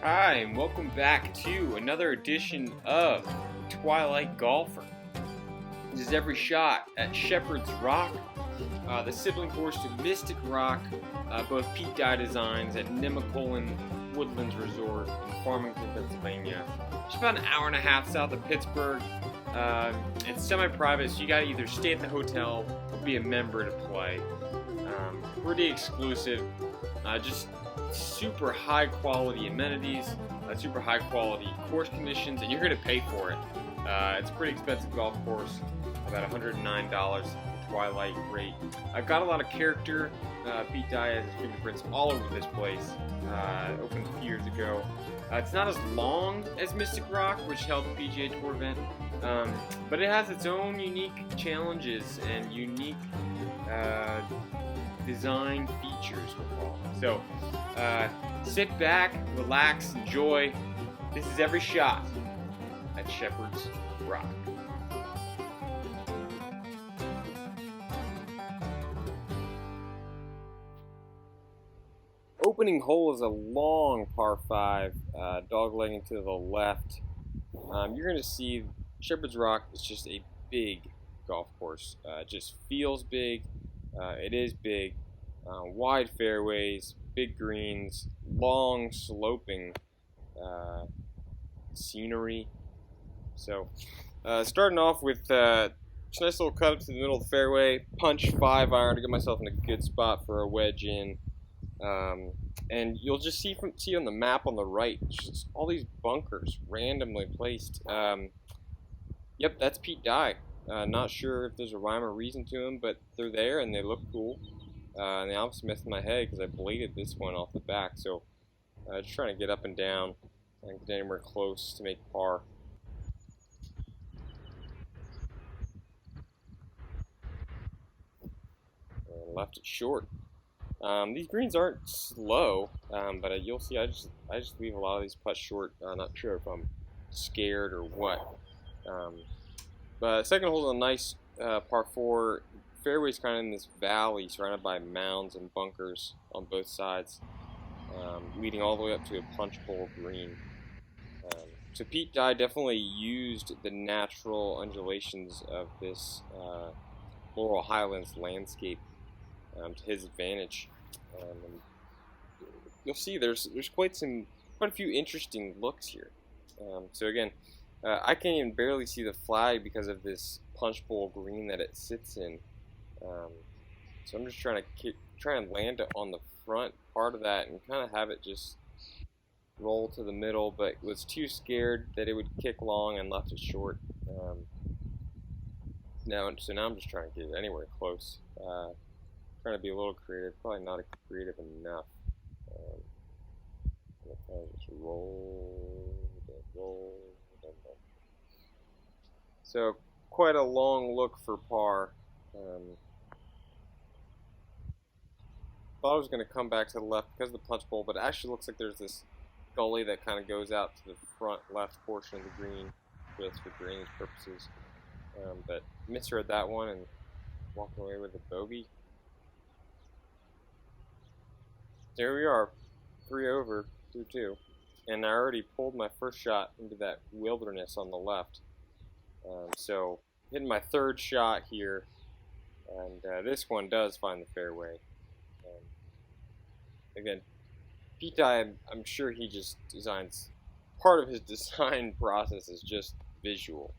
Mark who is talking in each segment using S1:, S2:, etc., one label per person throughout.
S1: Hi, and welcome back to another edition of Twilight Golfer. This is every shot at Shepherd's Rock, the sibling course to Mystic Rock, both Pete Dye designs at Nemacolin Woodlands Resort in Farmington, Pennsylvania. Just about an hour and a half south of Pittsburgh. It's semi-private, so you gotta either stay at the hotel or be a member to play. Pretty exclusive, just super high quality amenities, super high quality course conditions, and you're going to pay for it. It's a pretty expensive golf course, about $109 the Twilight rate. I've got a lot of character. Pete Dye has his fingerprints all over this place. Opened a few years ago. It's not as long as Mystic Rock, which held the PGA Tour event, but it has its own unique challenges and unique design features we'll call it. So sit back, relax, enjoy. This is every shot at Shepherd's Rock. Opening hole is a long par 5, doglegging to the left. You're going to see Shepherd's Rock is just a big golf course. It just feels big. It is big. Wide fairways, big greens, long sloping scenery. So starting off with just a nice little cut up to the middle of the fairway, punch 5-iron to get myself in a good spot for a wedge in. And you'll just see on the map on the right, just all these bunkers randomly placed. Yep, that's Pete Dye. Not sure if there's a rhyme or reason to them, but they're there and they look cool. And they obviously messed with my head because I bladed this one off the back. So just trying to get up and down and get anywhere close to make par. And left it short. These greens aren't slow, but you'll see I just leave a lot of these putts short. Not sure if I'm scared or what. But second hole is a nice par 4. Fairway's kind of in this valley surrounded by mounds and bunkers on both sides, leading all the way up to a punch bowl green. So Pete Dye definitely used the natural undulations of this Laurel Highlands landscape to his advantage. And you'll see there's quite a few interesting looks here. So again, I can't even barely see the flag because of this punch bowl green that it sits in. So I'm just trying and land it on the front part of that and kind of have it just roll to the middle, but was too scared that it would kick long and left it short. So now I'm just trying to get it anywhere close. Trying to be a little creative, probably not creative enough. I'm kind of just roll. So quite a long look for par. Thought I was going to come back to the left because of the punch bowl, but it actually looks like there's this gully that kind of goes out to the front left portion of the green, just for drainage purposes. But misread that one and walked away with a bogey. There we are, 3 over through 2, and I already pulled my first shot into that wilderness on the left. So hitting my third shot here, and this one does find the fairway. Again, Pete Dye, I'm sure he just designs, part of his design process is just visual.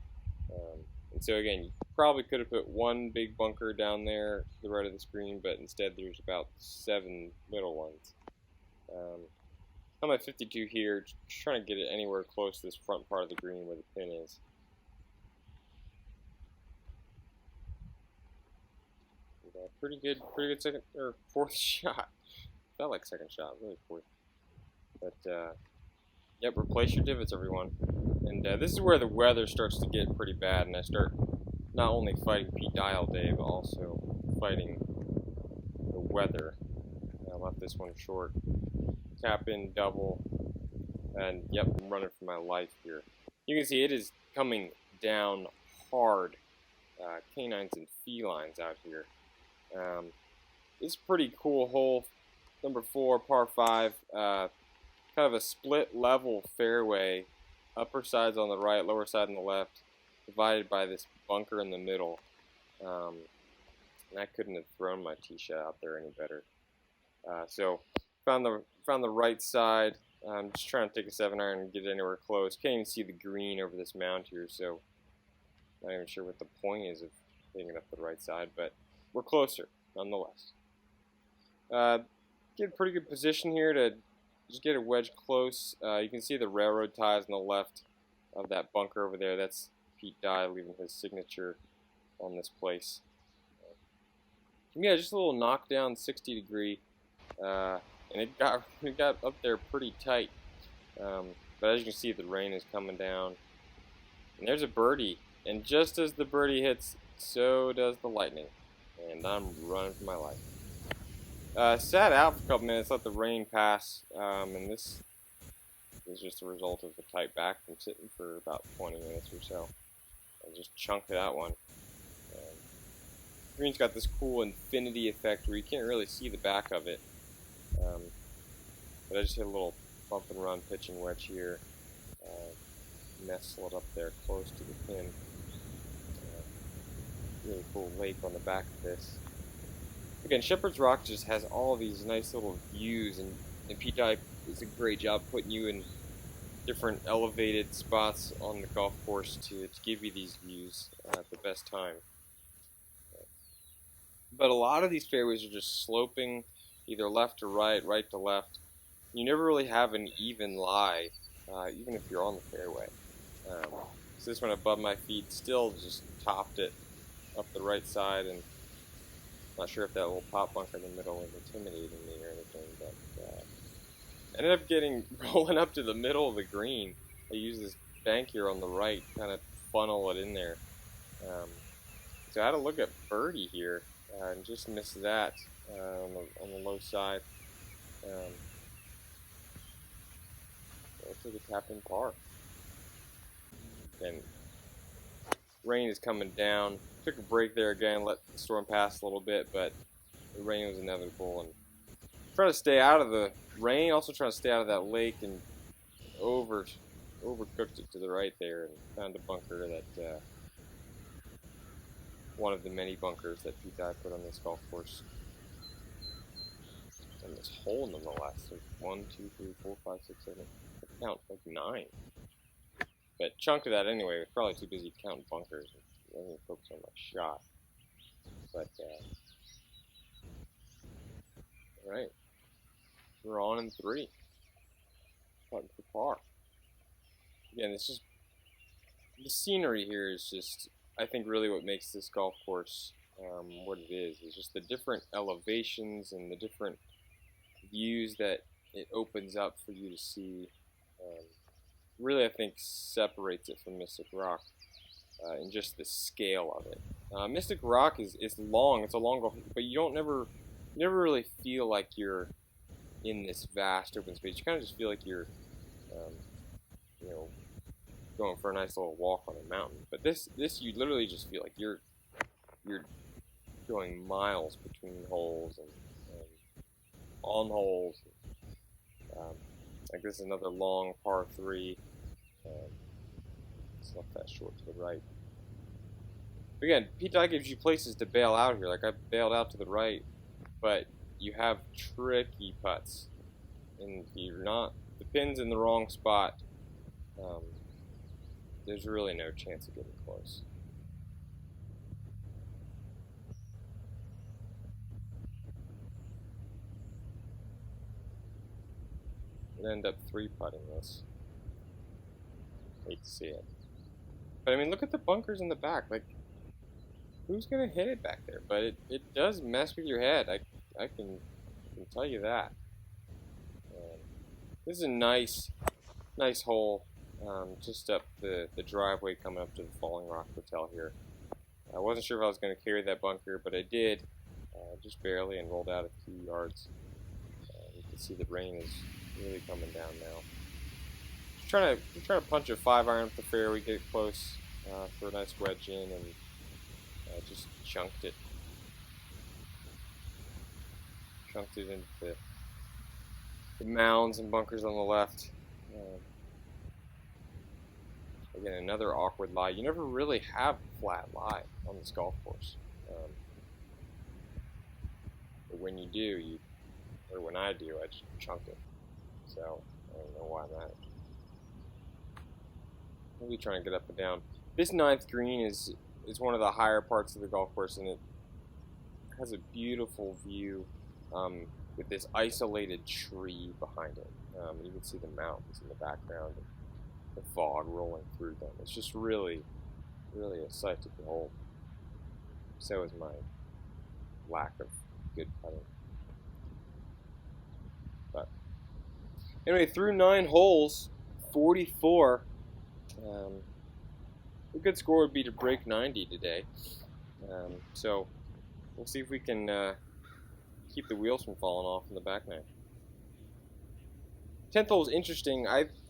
S1: And so again, you probably could have put one big bunker down there to the right of the screen, but instead there's about 7 little ones. I'm at 52 here, just trying to get it anywhere close to this front part of the green where the pin is. Pretty good second or fourth shot. Felt like second shot, really fourth. But yep, replace your divots, everyone. And this is where the weather starts to get pretty bad, and I start not only fighting Pete Dye all day, but also fighting the weather. I left this one short. Tap in, double, and yep, I'm running for my life here. You can see it is coming down hard. Canines and felines out here. It's a pretty cool hole. Number 4, par 5. kind of a split level fairway, upper side's on the right, lower side on the left, divided by this bunker in the middle. And I couldn't have thrown my tee shot out there any better. So found the right side. I'm just trying to take a 7-iron and get anywhere close. Can't even see the green over this mound here, so not even sure what the point is of hitting it up the right side, but we're closer nonetheless. Get a pretty good position here to just get a wedge close. You can see the railroad ties on the left of that bunker over there. That's Pete Dye leaving his signature on this place. Yeah, just a little knockdown, 60-degree, and it got up there pretty tight. But as you can see, the rain is coming down, and there's a birdie. And just as the birdie hits, so does the lightning, and I'm running for my life. Sat out for a couple minutes, let the rain pass, and this is just a result of the tight back from sitting for about 20 minutes or so. I just chunked that one. Green's got this cool infinity effect where you can't really see the back of it. But I just hit a little bump and run pitching wedge here. Nestled up there close to the pin. Really cool lake on the back of this. Again, Shepherd's Rock just has all these nice little views, and Pete Dye does a great job putting you in different elevated spots on the golf course to give you these views at the best time. But a lot of these fairways are just sloping either left to right, right to left. You never really have an even lie, even if you're on the fairway. So this one above my feet still just topped it up the right side, and not sure if that little pop bunker in the middle was intimidating me or anything, but ended up rolling up to the middle of the green. I used this bank here on the right, kind of funnel it in there. So I had a look at birdie here. And just missed that on the low side. Looks like a tap in par. And rain is coming down. Took a break there again, let the storm pass a little bit, but the rain was inevitable. And trying to stay out of the rain, also trying to stay out of that lake, and overcooked it to the right there, and found a bunker that. One of the many bunkers that Pete Dye put on this golf course. And this hole nonetheless. There's 1, 2, 3, 4, 5, 6, 7. I count like 9. But chunk of that anyway. I was probably too busy counting bunkers. I didn't focus on my shot. But alright. We're on in 3. Putting for par. Again, it's just the scenery here is just, I think, really what makes this golf course what it is just the different elevations and the different views that it opens up for you to see. Really, I think, separates it from Mystic Rock in just the scale of it. Mystic Rock is long; it's a long golf, but you never really feel like you're in this vast open space. You kind of just feel like you're, going for a nice little walk on a mountain. But this you literally just feel like you're going miles between holes and on holes. Like this is another long par 3. It's not that short to the right. But again, Pete Dye gives you places to bail out here. Like I bailed out to the right, but you have tricky putts, and the pin's in the wrong spot. There's really no chance of getting close. We'll end up 3-putting this. Hate to see it. But I mean, look at the bunkers in the back. Like, who's gonna hit it back there? But it does mess with your head. I can tell you that. This is a nice hole. Just up the driveway coming up to the Falling Rock Hotel here. I wasn't sure if I was going to carry that bunker, but I did, just barely, and rolled out a few yards. You can see the rain is really coming down now. Just trying to punch a 5-iron up the fairway, get it close for a nice wedge in, and just chunked it. Chunked it into the the mounds and bunkers on the left. Again, another awkward lie. You never really have a flat lie on this golf course. But when you do, or when I do, I just chunk it. So, I don't know why that. We'll be trying to get up and down. This 9th green is one of the higher parts of the golf course, and it has a beautiful view with this isolated tree behind it. You can see the mountains in the background, and the fog rolling through them. It's just really, really a sight to behold. So is my lack of good putting. But anyway, through 9 holes, 44. A good score would be to break 90 today. So we'll see if we can keep the wheels from falling off in the back nine. 10th hole is interesting.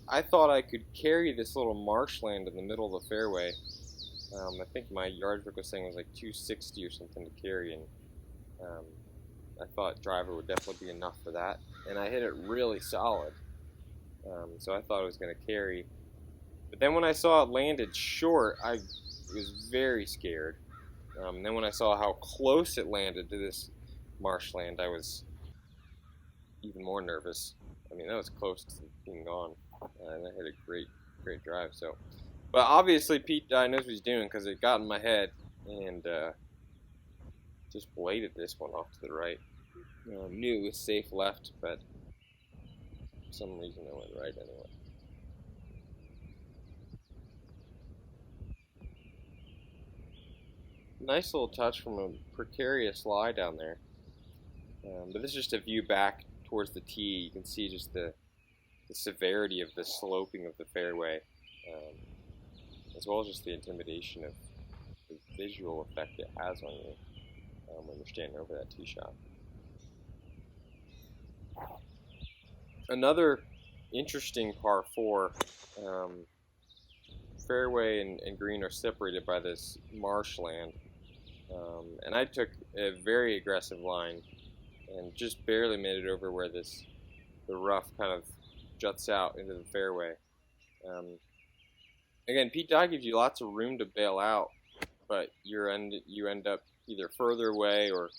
S1: I thought I could carry this little marshland in the middle of the fairway. I think my yardstick was saying it was like 260 or something to carry, and I thought driver would definitely be enough for that. And I hit it really solid, so I thought it was going to carry. But then when I saw it landed short, I was very scared. Then when I saw how close it landed to this marshland, I was even more nervous. I mean, that was close to being gone, and I hit a great drive. So, but obviously Pete knows what he's doing, because it got in my head and just bladed this one off to the right. Knew it was safe left, but for some reason I went right anyway. Nice little touch from a precarious lie down there. But this is just a view back towards the tee. You can see just the severity of the sloping of the fairway, as well as just the intimidation of the visual effect it has on you when you're standing over that tee shot. Another interesting par 4. Fairway and green are separated by this marshland. And I took a very aggressive line and just barely made it over where the rough kind of juts out into the fairway. Again, Pete Dye gives you lots of room to bail out, but you end up either further away or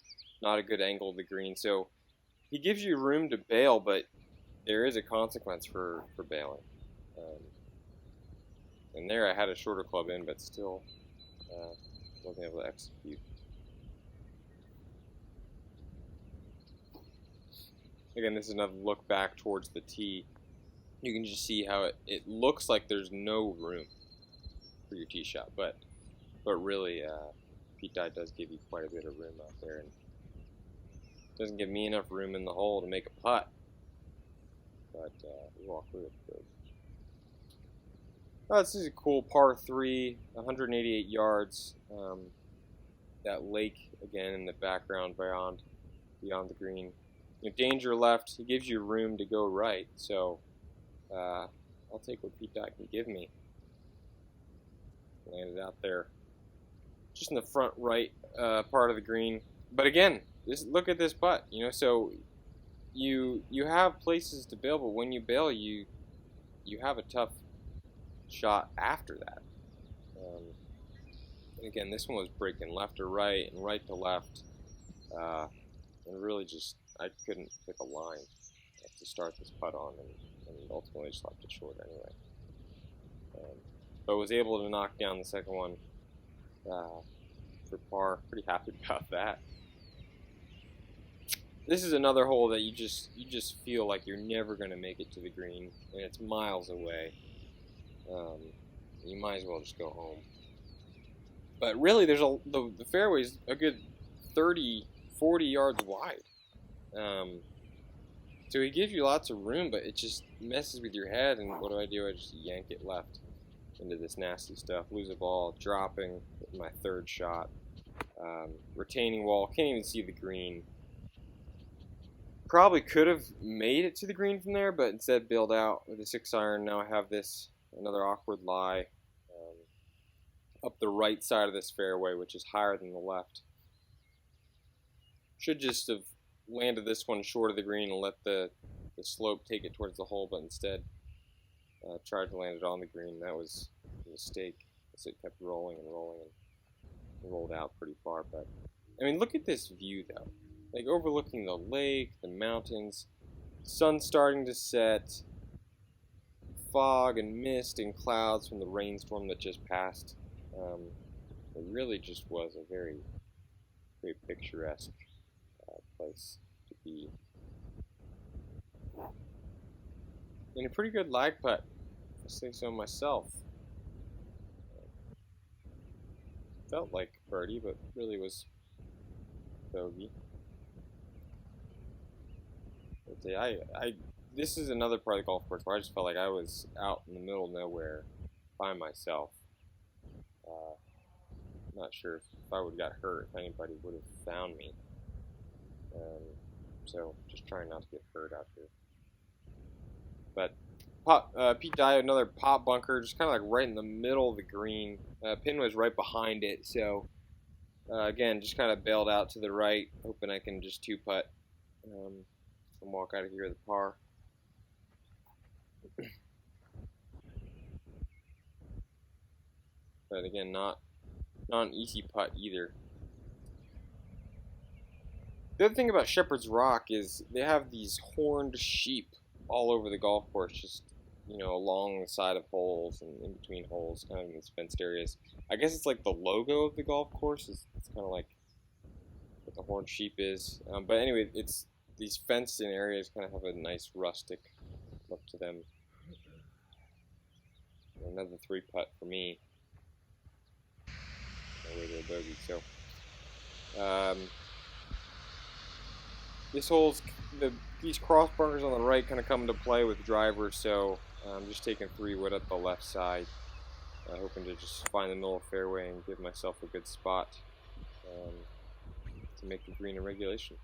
S1: not a good angle of the green. So he gives you room to bail, but there is a consequence for bailing. And there I had a shorter club in, but still wasn't able to execute. Again, this is another look back towards the tee. You can just see how it looks like there's no room for your tee shot, but really Pete Dye does give you quite a bit of room out there, and doesn't give me enough room in the hole to make a putt. But we walk through it. Oh, this is a cool par 3, 188 yards. That lake again in the background beyond the green. Danger left. He gives you room to go right, so I'll take what Pete Dye can give me. Landed out there, just in the front right part of the green. But again, look at this putt. So you have places to bail, but when you bail, you have a tough shot after that. And again, this one was breaking left to right and right to left, and really just I couldn't pick a line to start this putt on, and ultimately just left it short anyway. But was able to knock down the second one for par. Pretty happy about that. This is another hole that you just feel like you're never going to make it to the green, and it's miles away. You might as well just go home. But really, the fairway's a good 30, 40 yards wide. So he gives you lots of room, but it just messes with your head, and what do? I just yank it left into this nasty stuff. Lose a ball, dropping with my third shot. Retaining wall, can't even see the green. Probably could have made it to the green from there, but instead bailed out with a 6-iron. Now I have another awkward lie up the right side of this fairway, which is higher than the left. Should just have landed this one short of the green and let the the slope, take it towards the hole, but instead tried to land it on the green. That was a mistake, as it kept rolling and rolling and rolled out pretty far. But I mean, look at this view though, like overlooking the lake, the mountains, sun starting to set, fog and mist and clouds from the rainstorm that just passed. It really just was a very, very picturesque place to be. And a pretty good lag putt, if I say so myself. Felt like birdie, but really was bogey. This is another part of the golf course where I just felt like I was out in the middle of nowhere by myself. Not sure if I would have got hurt, if anybody would have found me. So just trying not to get hurt out here. But Pete Dye, another pop bunker, just kind of like right in the middle of the green. Pin was right behind it, so again, just kind of bailed out to the right, hoping I can just two-putt and walk out of here with a par. But again, not an easy putt either. The other thing about Shepherd's Rock is they have these horned sheep all over the golf course, just along the side of holes and in between holes, kind of in these fenced areas. I guess it's like the logo of the golf course. It's kind of like what the horned sheep is. But anyway, it's these fenced-in areas kind of have a nice rustic look to them. Another three-putt for me. Way to a bogey. So this hole's these cross bunkers on the right kind of come into play with drivers. So I'm just taking 3-wood up the left side, hoping to just find the middle of the fairway and give myself a good spot to make the green in regulation.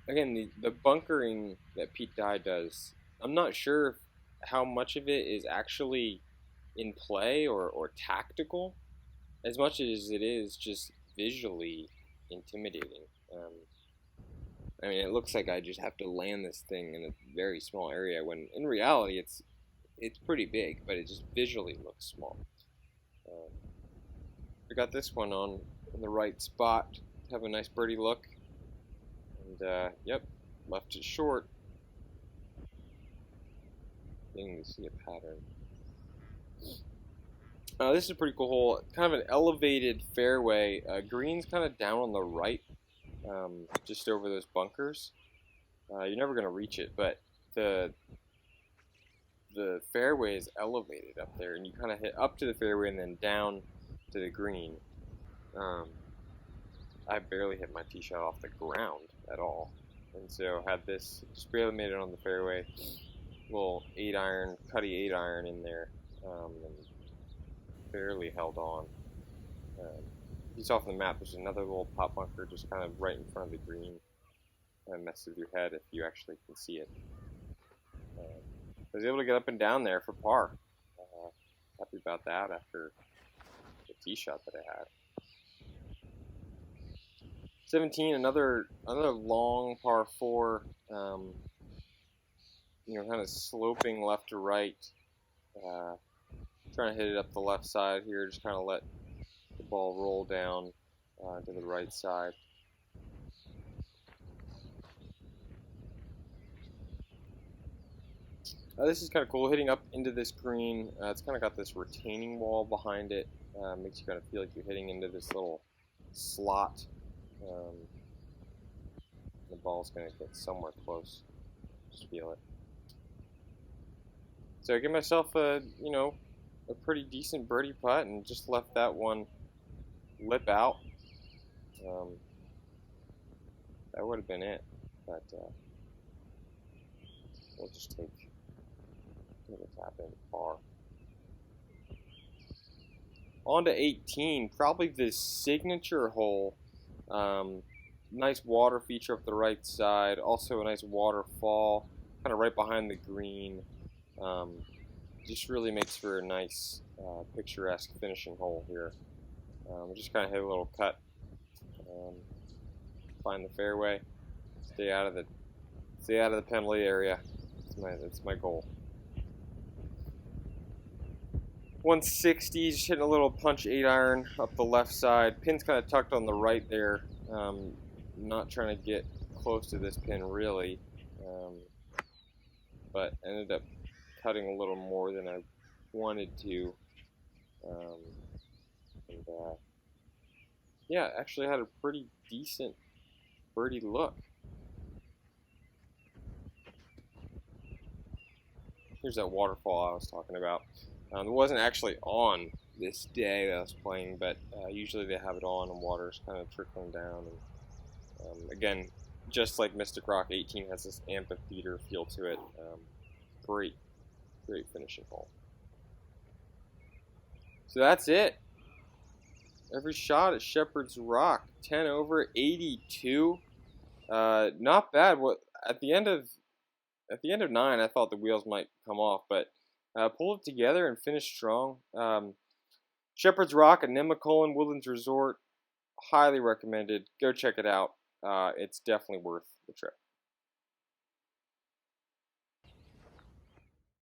S1: Again, the bunkering that Pete Dye does, I'm not sure how much of it is actually in play or tactical, as much as it is just visually intimidating. I mean, it looks like I just have to land this thing in a very small area, when in reality it's pretty big, but it just visually looks small. I got this one on in the right spot, have a nice birdie look. And, yep, left it short. Beginning to see a pattern. This is a pretty cool hole. Kind of an elevated fairway. Green's kind of down on the right, just over those bunkers. You're never going to reach it, but the fairway is elevated up there, and you kind of hit up to the fairway and then down to the green. I barely hit my tee shot off the ground at all, and so had this, just barely made it on the fairway. Little 8-iron, cutty 8-iron in there, and barely held on. You saw from the map, there's another little pop bunker just kind of right in front of the green. Kind of messes with your head if you actually can see it. I was able to get up and down there for par. Happy about that after the tee shot that I had. 17, another long par 4, kind of sloping left to right. Trying to hit it up the left side here, just kind of let the ball roll down to the right side. This is kind of cool, hitting up into this green. It's kind of got this retaining wall behind it. Makes you kind of feel like you're hitting into this little slot. The ball's going to get somewhere close. Just feel it. So I give myself a pretty decent birdie putt and just left that one lip out. That would have been it, but we'll just take a tap into par. On to 18, probably the signature hole. Nice water feature up the right side, also a nice waterfall, kind of right behind the green. just really makes for a nice, picturesque finishing hole here. We just kind of hit a little cut, find the fairway, stay out of the penalty area. That's my goal. 160, just hitting a little punch 8-iron up the left side. Pin's kind of tucked on the right there. Not trying to get close to this pin really, but ended up cutting a little more than I wanted to. Yeah, actually had a pretty decent birdie look. Here's that waterfall I was talking about. It wasn't actually on this day that I was playing, but usually they have it on and water's kind of trickling down. And again, just like Mystic Rock, 18 has this amphitheater feel to it. Great finishing hole. So that's it. Every shot at Shepherd's Rock, 10 over, 82. Not bad. At the end of 9, I thought the wheels might come off, but pulled it together and finished strong. Shepherd's Rock at Nemacolin Woodlands Resort, highly recommended. Go check it out. It's definitely worth the trip.